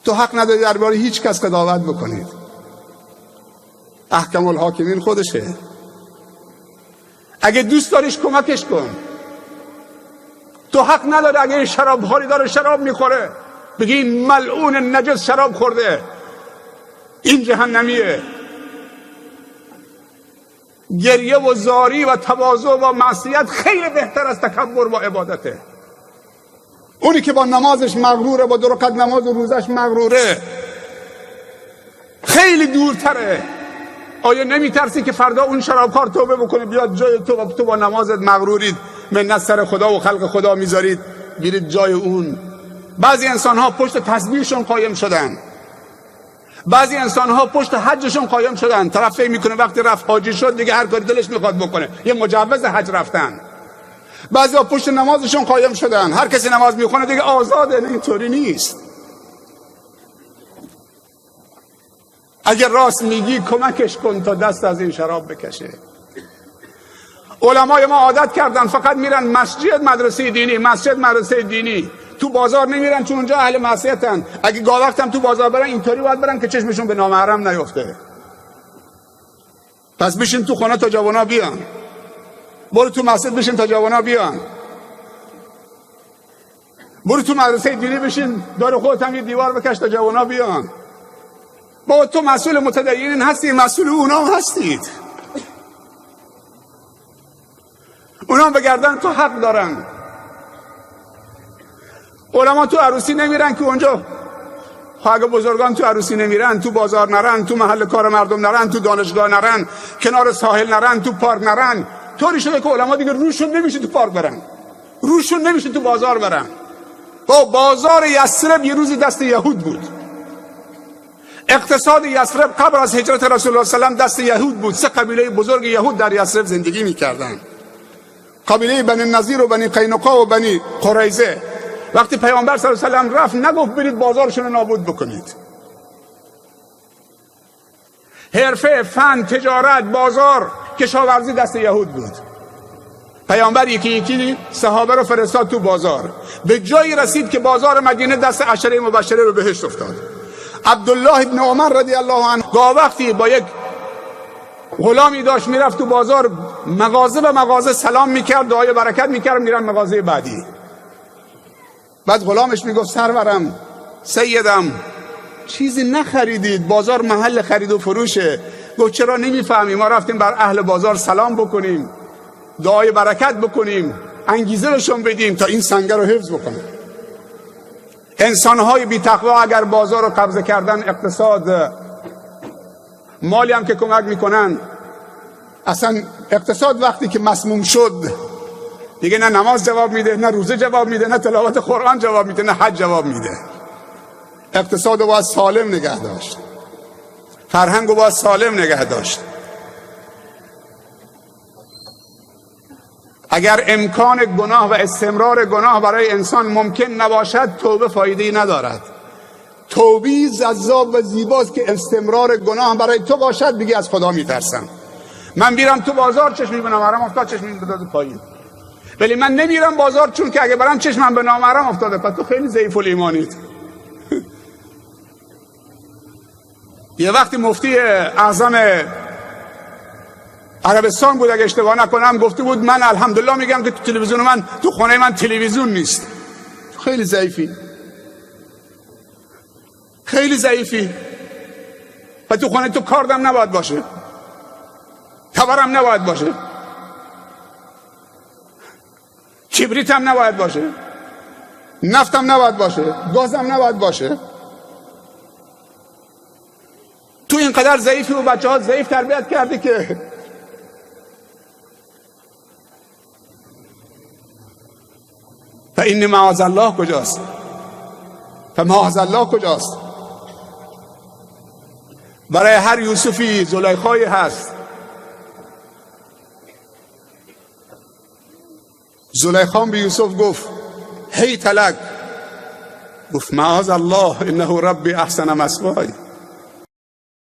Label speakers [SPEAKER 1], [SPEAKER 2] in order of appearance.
[SPEAKER 1] تو حق نداری درباره هیچ کس قضاوت بکنید. احکم الحاکمین خودشه. اگه دوست داریش کمکش کن. تو حق نداری اگه شراب خوری داره شراب میخوره بگی این ملعون نجس شراب خورده، این جهنمیه. گریه و زاری و تواضع و معصیت خیلی بهتر از تکبر و عبادته. اونی که با نمازش مغروره، با 2 رکعت نماز و روزش مغروره، خیلی دورتره. آیا نمیترسی که فردا اون شرابخوار توبه بکنه بیاد جای تو با نمازت مغرورید، منت سر خدا و خلق خدا میذارید بیرید جای اون؟ بعضی انسان ها پشت تسبیحشون قایم شدن، بعضی انسان ها پشت حجشون قایم شدن. طرف فکر میکنه وقتی رفت حاجی شد دیگه هر کاری دلش میخواد بکنه، یه مجوز حج رفتن. بعضی ها پشت نمازشون قایم شدن، هر کسی نماز میخونه دیگه آزاده. نه، اینطوری نیست. اگر راست میگی کمکش کن تا دست از این شراب بکشه. علمای ما عادت کردن فقط میرن مسجد مدرسه دینی، مسجد مدرسه دینی، تو بازار نمیرن چون اونجا اهل معصیتن. اگه گاه وقت هم تو بازار برن اینطوری باید برن که چشمشون به نامحرم نیفته. پس بشین تو خونه تا جوانا بیان، برو تو مسجد بشین تا جوانا بیان، برو تو مدرسه دینی بشین دور خودت هم یه دیوار بکش تا جوانا بیان. با تو مسئول متدینین هستی، مسئول اونا هستید. اونا به گردن تو حق دارن. علما تو عروسی نمیرن که اونجا، اگه بزرگان تو عروسی نمیرن، تو بازار نرن، تو محل کار مردم نرن، تو دانشگاه نرن، کنار ساحل نرن، تو پارک نرن، طوری شده که علما دیگه روشون نمیشه تو پارک برن، روشون نمیشه تو بازار برن. با بازار یثرب یه روزی دست یهود بود. اقتصاد یثرب قبل از هجرت رسول الله صلی الله علیه و سلم دست یهود بود. 3 قبیله بزرگ یهود در یثرب زندگی میکردن، قبیله بنی نظیر و بنی قینقاع و بنی قریظه. وقتی پیامبر صلی الله علیه و سلم رفت نگفت برید بازارشون رو نابود بکنید. حرفه، فن، تجارت، بازار، کشاورزی دست یهود بود. پیامبر یکی یکی صحابه رو فرستاد تو بازار. به جایی رسید که بازار مدینه دست 10 مبشره رو بهشت افتاد. عبدالله ابن عمر رضی الله عنه گاه وقتی با یک غلامی داشت میرفت تو بازار، مغازه به مغازه سلام میکرد، دعای برکت میکرد، میرن مغازه بعدی. بعد غلامش میگفت سرورم، سیدم، چیزی نخریدید؟ بازار محل خرید و فروشه. گفت چرا نمیفهمی؟ ما رفتیم بر اهل بازار سلام بکنیم، دعای برکت بکنیم، انگیزه بهشون بدیم تا این سنگر رو حفظ بکنه. انسانهای بی تقوا اگر بازار رو قبضه کردن، اقتصاد، مالی هم که کمک میکنن، اصلا اقتصاد وقتی که مسموم شد دیگه نه نماز جواب میده، نه روزه جواب میده، نه تلاوت قرآن جواب میده، نه حج جواب میده. اقتصاد رو باید سالم نگه داشت، فرهنگ رو باید سالم نگه داشت. اگر امکان گناه و استمرار گناه برای انسان ممکن نباشد، توبه فایده‌ای ندارد. توبه جذاب و زیباست که استمرار گناه برای تو باشد. بگی از خدا میترسم، من میرم تو بازار چشمی به نامحرم افتاد، چشمی بندازه پایین. ولی من نمیرم بازار چون که اگه برم چشمم به نامحرم افتاده. پس تو خیلی ضعیف الایمانید. یه وقتی مفتی اعظم عربستان بود اگه اشتباه نکنم، گفته بود من الحمدلله میگم که تو تلویزیون من، تو خونه من تلویزیون نیست. خیلی ضعیفی، خیلی ضعیفی. و تو خونه تو کاردم نباید باشه، تبرم نباید باشه، کبریتم نباید باشه، نفتم نباید باشه، گازم نباید باشه. تو اینقدر ضعیفی و بچه ها ضعیف تربیت کردی که فإن معاذ الله کجاست؟ فمعاذ الله کجاست؟ برای هر یوسفی زلیخایی هست. زلیخا به یوسف گفت هی تلک، گفت معاذ الله انه ربی احسن مثوای.